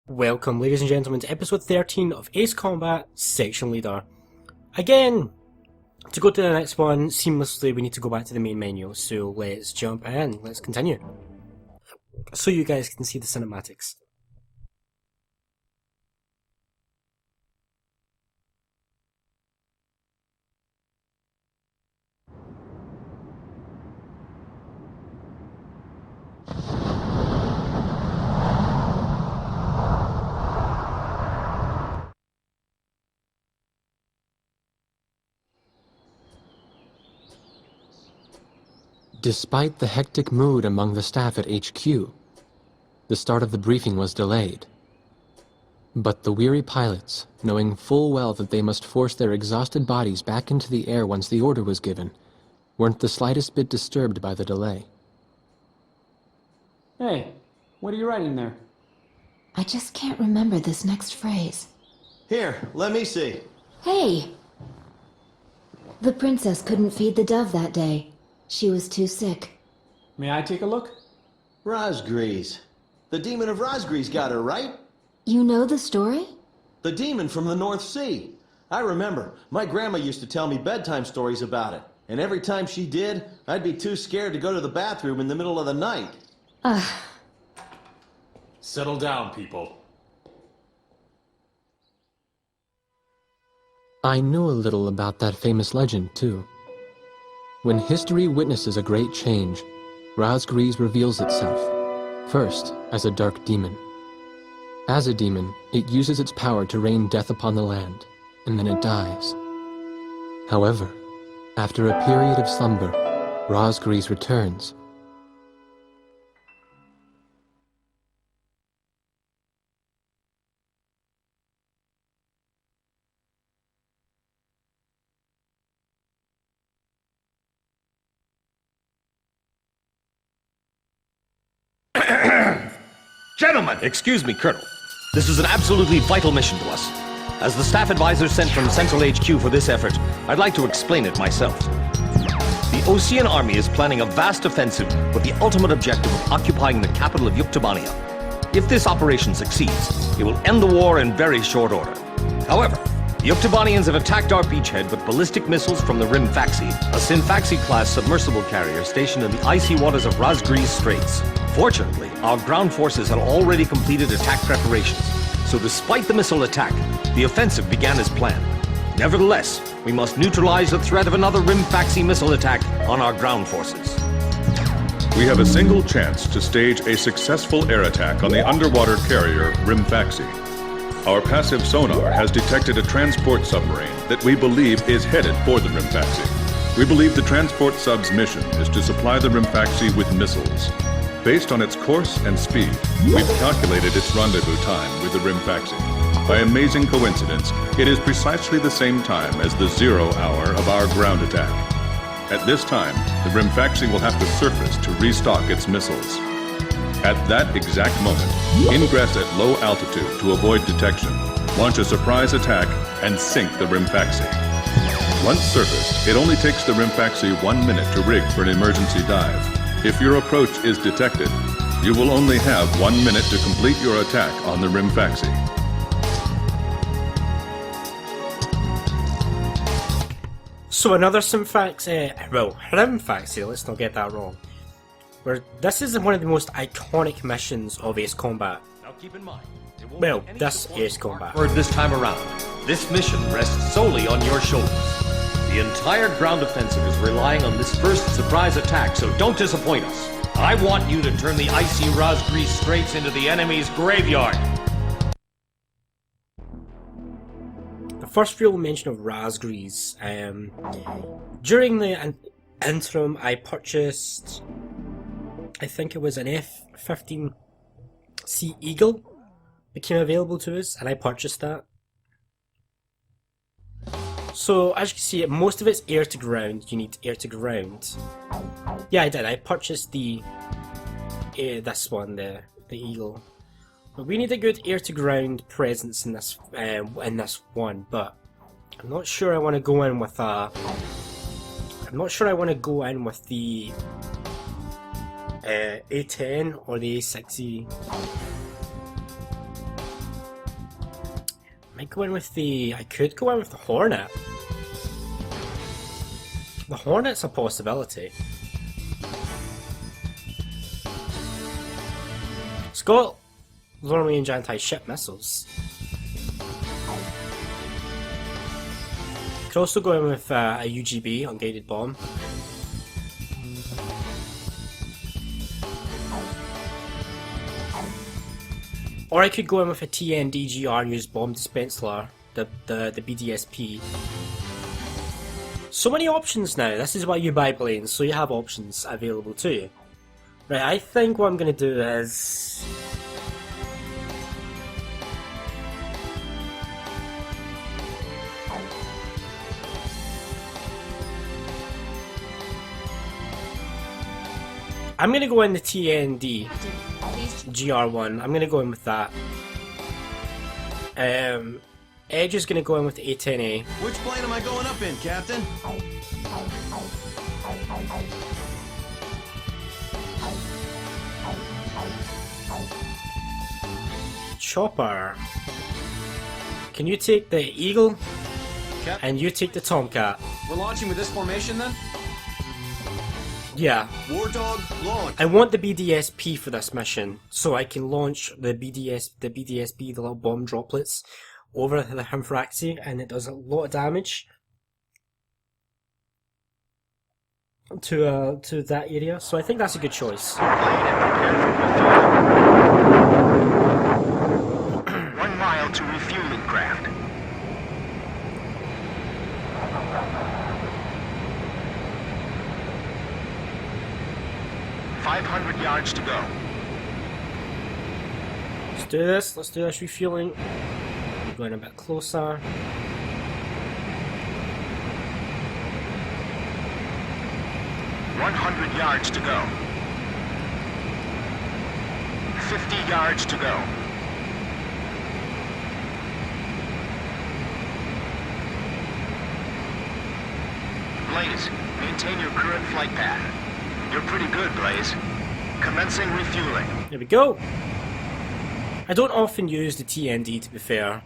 Welcome, ladies and gentlemen, to episode 13 of Ace Combat Section Leader. Again, to go to the next one seamlessly, we need to go back to the main menu, so let's jump in, let's continue. So you guys can see the cinematics. Despite the hectic mood among the staff at HQ, the start of the briefing was delayed. But the weary pilots, knowing full well that they must force their exhausted bodies back into the air once the order was given, weren't the slightest bit disturbed by the delay. Hey, what are you writing there? I just can't remember this next phrase. Here, let me see. Hey! The princess couldn't feed the dove that day. She was too sick. May I take a look? Razgriz. The demon of Razgriz got her, right? You know the story? The demon from the North Sea. I remember. My grandma used to tell me bedtime stories about it. And every time she did, I'd be too scared to go to the bathroom in the middle of the night. Settle down, people. I knew a little about that famous legend, too. When history witnesses a great change, Razgriz reveals itself, first as a dark demon. As a demon, it uses its power to rain death upon the land, and then it dies. However, after a period of slumber, Razgriz returns. Gentlemen! Excuse me, Colonel. This is an absolutely vital mission to us. As the staff advisor sent from Central HQ for this effort, I'd like to explain it myself. The Osean army is planning a vast offensive with the ultimate objective of occupying the capital of Yuktobania. If this operation succeeds, it will end the war in very short order. However, the Yuktobanians have attacked our beachhead with ballistic missiles from the Hrimfaxi, a Scinfaxi-class submersible carrier stationed in the icy waters of Razgriz Straits. Fortunately, our ground forces had already completed attack preparations, so despite the missile attack, the offensive began as planned. Nevertheless, we must neutralize the threat of another Hrimfaxi missile attack on our ground forces. We have a single chance to stage a successful air attack on the underwater carrier Hrimfaxi. Our passive sonar has detected a transport submarine that we believe is headed for the Hrimfaxi. We believe the transport sub's mission is to supply the Hrimfaxi with missiles. Based on its course and speed, we've calculated its rendezvous time with the Hrimfaxi. By amazing coincidence, it is precisely the same time as the 0 hour of our ground attack. At this time, the Hrimfaxi will have to surface to restock its missiles. At that exact moment, ingress at low altitude to avoid detection, launch a surprise attack, and sink the Hrimfaxi. Once surfaced, it only takes the Hrimfaxi 1 minute to rig for an emergency dive. If your approach is detected, you will only have 1 minute to complete your attack on the Hrimfaxi. So another Hrimfaxi, let's not get that wrong. This is one of the most iconic missions of Ace Combat. Now keep in mind, it won't Well, be any this support Ace Combat. word this time around. This mission rests solely on your shoulders. The entire ground offensive is relying on this first surprise attack, so don't disappoint us. I want you to turn the icy Razgriz Straits into the enemy's graveyard. The first real mention of Razgriz, during the interim I purchased, I think it was an F-15C Eagle became available to us, and I purchased that. So, as you can see, most of it's air to ground. You need air to ground. Yeah, I did. I purchased the this one, the Eagle. But we need a good air to ground presence in this one. But I'm not sure I want to go in with a. I'm not sure I want to go in with the A10 or the A60. might go in with the... I could go in with the Hornet. The Hornet's a possibility. It's got long-range anti-ship missiles. Could also go in with a UGB, unguided bomb. Or I could go in with a TNDGR used bomb dispenser, the BDSP. So many options now. This is why you buy planes, so you have options available to you. Right, I think what I'm going to do is... I'm going to go in the TND GR1. I'm going to go in with that. Edge is going to go in with the A10A. Which plane am I going up in, Captain? Chopper. Can you take the Eagle? Cap, And you take the Tomcat. we're launching with this formation then? Yeah. War Dog, launch. I want the BDSP for this mission, so I can launch the BDSP, the little bomb droplets, over the Hrimfaxi, and it does a lot of damage to that area. So I think that's a good choice. 1 mile to refueling craft. $500 yards to go. Let's do this. Let's do this refueling. Going a bit closer. 100 yards to go. 50 yards to go. Blaze, maintain your current flight path. You're pretty good, Blaze. Commencing refueling. There we go. I don't often use the TND, to be fair.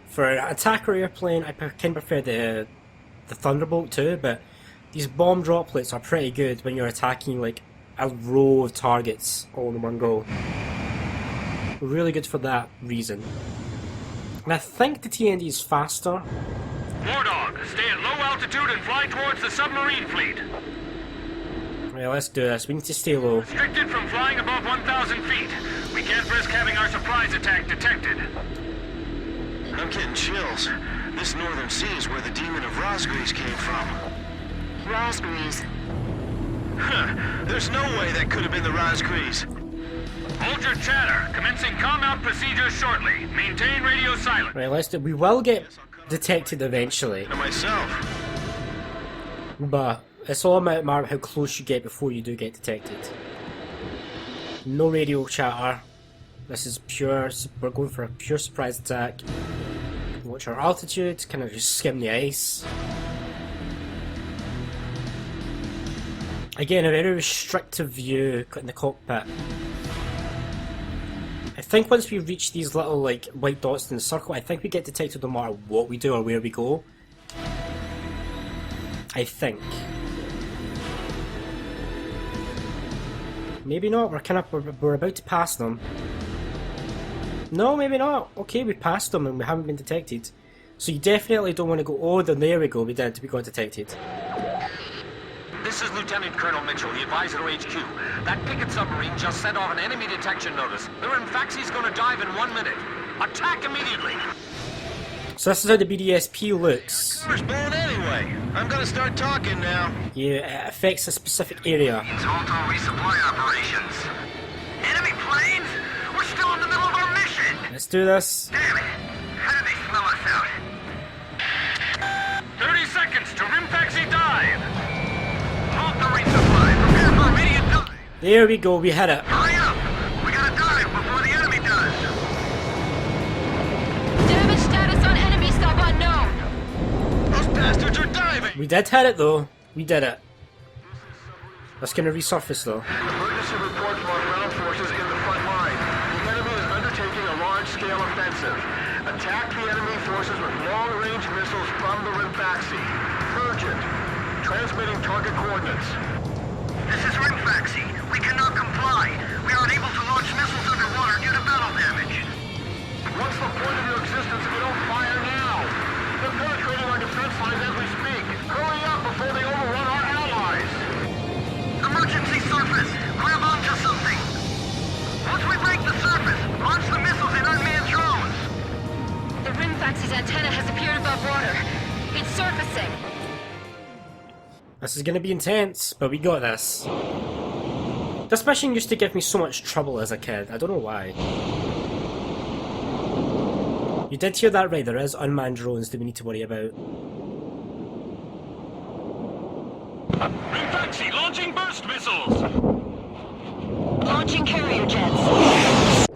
For an attacker airplane, I can prefer the Thunderbolt too, but these bomb droplets are pretty good when you're attacking like a row of targets all in one go. Really good for that reason. And I think the TND is faster. War Dog, stay at low altitude and fly towards the submarine fleet. Right, let's do this. We need to stay low. Restricted from flying above 1,000 feet. We can't risk having our surprise attack detected. I'm getting chills. This northern sea is where the demon of Razgriz came from. Razgriz. Huh. There's no way that could have been the Razgriz. Hold your chatter. Commencing comm-out procedures shortly. Maintain radio silent. Right, let's do. We will get detected eventually, And myself. but it's all a matter of how close you get before you do get detected. No radio chatter. This is pure. We're going for a pure surprise attack. Watch our altitude. Kind of just skim the ice. Again, a very restrictive view in the cockpit. I think once we reach these little like white dots in the circle, I think we get detected no matter what we do or where we go. I think. Maybe not. We're about to pass them. No, maybe not. Okay, we passed them and we haven't been detected. So you definitely don't want to go. Oh, then there we go. We did. We got detected. This is Lieutenant Colonel Mitchell, the advisor to HQ. That picket submarine just sent off an enemy detection notice. The Hrimfaxi's gonna dive in 1 minute. Attack immediately! So this is how the BDSP looks. Summer's blown anyway. I'm gonna start talking now. Yeah, it affects a specific area. It's auto resupply operations. Enemy planes? We're still in the middle of our mission! Let's do this. Damn it! How did they smell us out? 30 seconds to Hrimfaxi dive. Halt the resupply. Prepare for immediate dive. There we go. We hit it. Hurry up! We gotta dive before the enemy does. Damage status on enemy sub unknown. Those bastards are diving. We did hit it though. We did it. That's gonna resurface though. Emergency report from our ground forces in the front line. The enemy is undertaking a large-scale offensive. offensive. Attack the enemy forces with long-range missiles from the Hrimfaxi. Urgent. Transmitting target coordinates. This is Hrimfaxi. We cannot comply. We are unable to launch missiles underwater due to battle damage. What's the point of your existence if you don't fire now? They're penetrating our defense lines as we speak. Hurry up before they overrun our allies! Emergency surface! Grab onto something! Once we break the surface, launch the missiles in unmanned drones! The Hrimfaxi's antenna has appeared above water. It's surfacing. This is gonna be intense, but we got this. This mission used to give me so much trouble as a kid. I don't know why. You did hear that right, there is unmanned drones that we need to worry about. Hrimfaxi launching burst missiles! Launching carrier jets.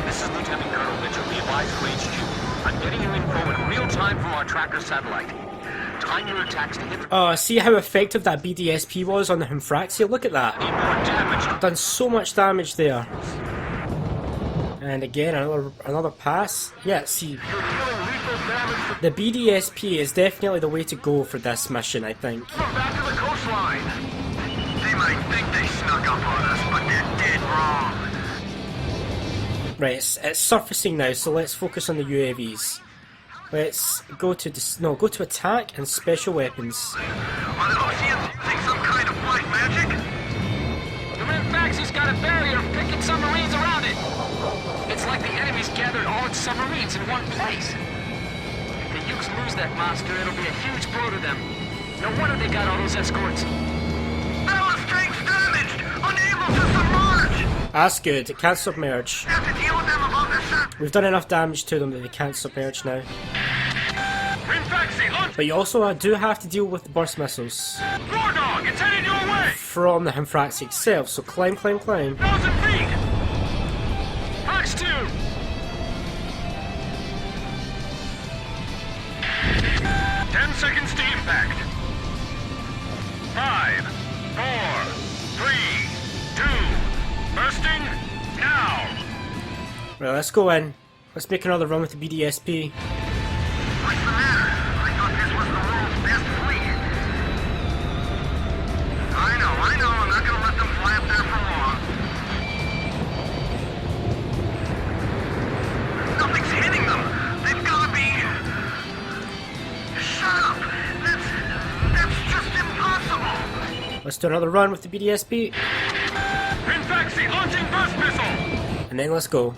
This is Lieutenant Colonel Mitchell, the advisor HQ. I'm getting you info in real time from our tracker satellite. Time your attacks to hit the... Oh, see how effective that BDSP was on the Hrimfaxi? Look at that. Need more damage. Done so much damage there. And again, another pass. Yeah, see. The BDSP is definitely the way to go for this mission, I think. Back to the coastline! They might think they snuck up on us, but they're dead wrong. Right, it's surfacing now, so let's focus on the UAVs. Let's go to go to attack and special weapons. Are the Oseans using some kind of black magic? The Hrimfaxi's got a barrier picking submarines around it. It's like the enemy's gathered all its submarines in one place. If the Yukes lose that monster, it'll be a huge blow to them. No wonder they got all those escorts. Battle strength's damaged! Unable to submerge! That's good, it can't submerge. Have to deal with them above the surface. We've done enough damage to them that they can't submerge now. Hrimfaxi launch! But you also do have to deal with the burst missiles War Dog, it's headed your way! from the Hrimfaxi itself, so climb, climb, climb. 1,000 feet! Fox 2! 10 seconds to impact. 5, 4, 3, 2, bursting, now! Right, let's go in. Let's make another run with the BDSP. What's the matter? I thought this was the world's best fleet. I know. I'm not gonna let them fly up there for long. Nothing's hitting them. They've gotta be... Shut up! That's just impossible! Let's do another run with the BDSP. Hrimfaxi launching burst missile! And then let's go.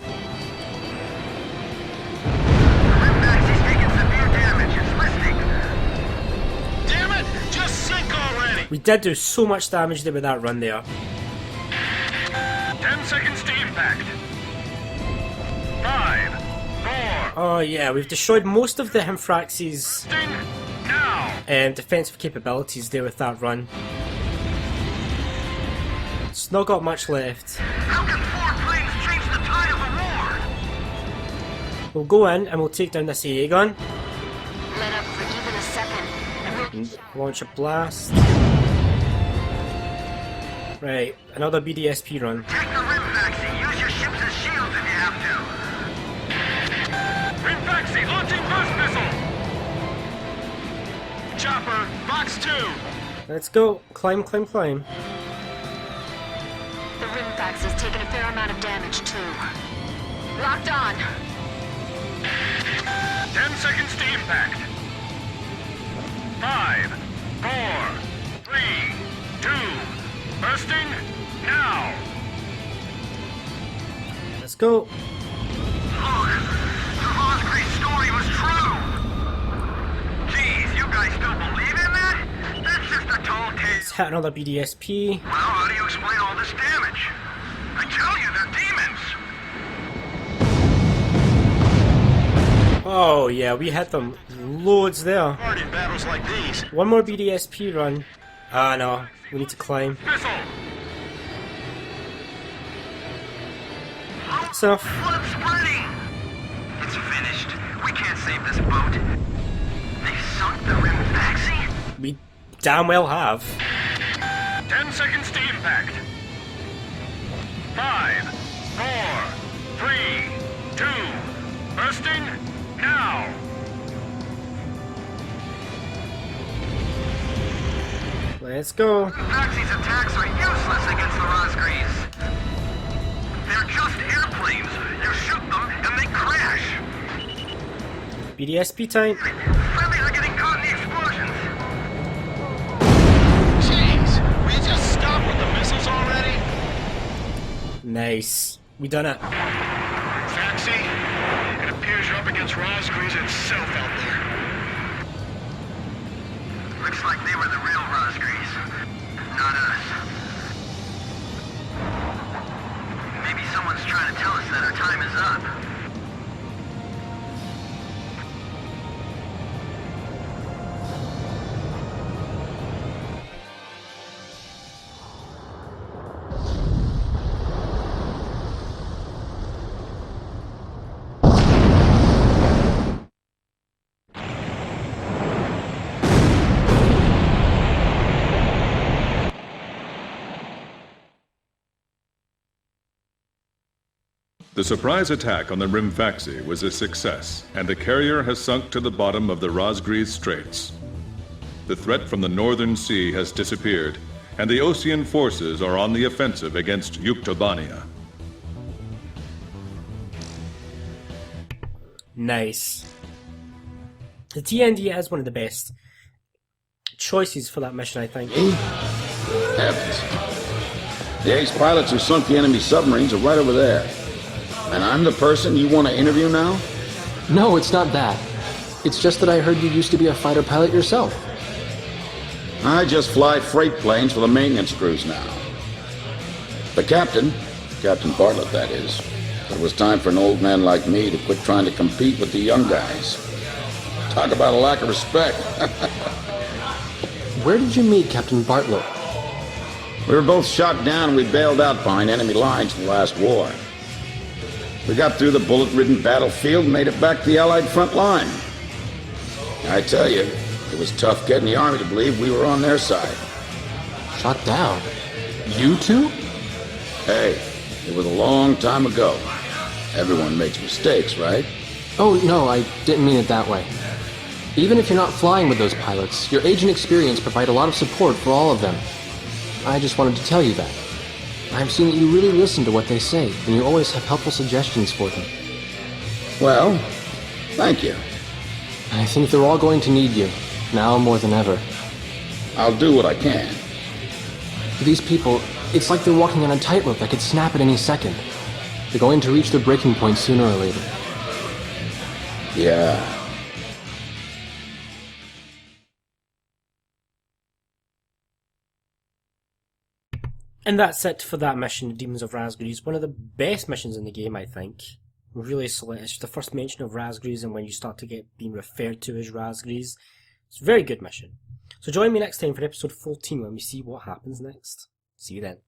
Hrimfaxi's taking severe damage. It's listing. Damn it! Just sink already! We did do so much damage there with that run there. 10 seconds to impact. 5, 4, Oh yeah, we've destroyed most of the Hrimfaxi's sting, now! defensive capabilities there with that run. It's not got much left. How can 4 planes change the tide of the war? We'll go in and we'll take down this AA gun. Let up for even a second. And launch a blast. Right, another BDSP run. Take the Hrimfaxi. Use your ships as shields if you have to. Hrimfaxi launching burst missile! Chopper, Fox 2! Let's go. Climb, climb, climb. The Hrimfaxi's taken a fair amount of damage too. Locked on. 10 seconds to impact. 5, 4, 3, 2, bursting, now! Let's go. Look! The Razgriz story was true! Geez, you guys still believe in that? That's just a tall tale. Let's hit another BDSP. Well, how do you explain all this damage? I tell you, they're demons! Oh yeah, we hit them loads there. Hard in battles like these. One more BDSP run. Ah no, we need to climb. Missile! That's enough. Flood spreading! It's finished. We can't save this boat. They sunk the Hrimfaxi? We damn well have. 10 seconds to impact. 5, 4, Let's go. Faxi's attacks are useless against the Razgriz. They're just airplanes. You shoot them and they crash. BDSP time. Friendlies are getting caught in the explosions. Jeez, will you just stop with the missiles already? Nice. We done it. Faxi, it appears you're up against Razgriz itself out there. Looks like they were the real Razgriz, not us. Maybe someone's trying to tell us that our time is up. The surprise attack on the Hrimfaxi was a success, and the carrier has sunk to the bottom of the Razgriz Straits. The threat from the northern sea has disappeared, and the Osean forces are on the offensive against Yuktobania. Nice. The TND has one of the best choices for that mission, I think. Heavens. The ace pilots who sunk the enemy submarines are right over there. And I'm the person you want to interview now? No, it's not that. It's just that I heard you used to be a fighter pilot yourself. I just fly freight planes for the maintenance crews now. The captain, Captain Bartlett that is, it was time for an old man like me to quit trying to compete with the young guys. Talk about a lack of respect. Where did you meet Captain Bartlett? We were both shot down and we bailed out behind enemy lines in the last war. We got through the bullet-ridden battlefield and made it back to the Allied front line. I tell you, it was tough getting the Army to believe we were on their side. Shot down? You two? Hey, it was a long time ago. Everyone makes mistakes, right? Oh, no, I didn't mean it that way. Even if you're not flying with those pilots, your age and experience provide a lot of support for all of them. I just wanted to tell you that. I've seen that you really listen to what they say, and you always have helpful suggestions for them. Well, thank you. I think they're all going to need you, now more than ever. I'll do what I can. These people, it's like they're walking on a tightrope that could snap at any second. They're going to reach their breaking point sooner or later. Yeah. And that's it for that mission, Demons of Razgriz. One of the best missions in the game, I think. Really solid. It's just the first mention of Razgriz and when you start to get being referred to as Razgriz. It's a very good mission. So join me next time for episode 14 when we see what happens next. See you then.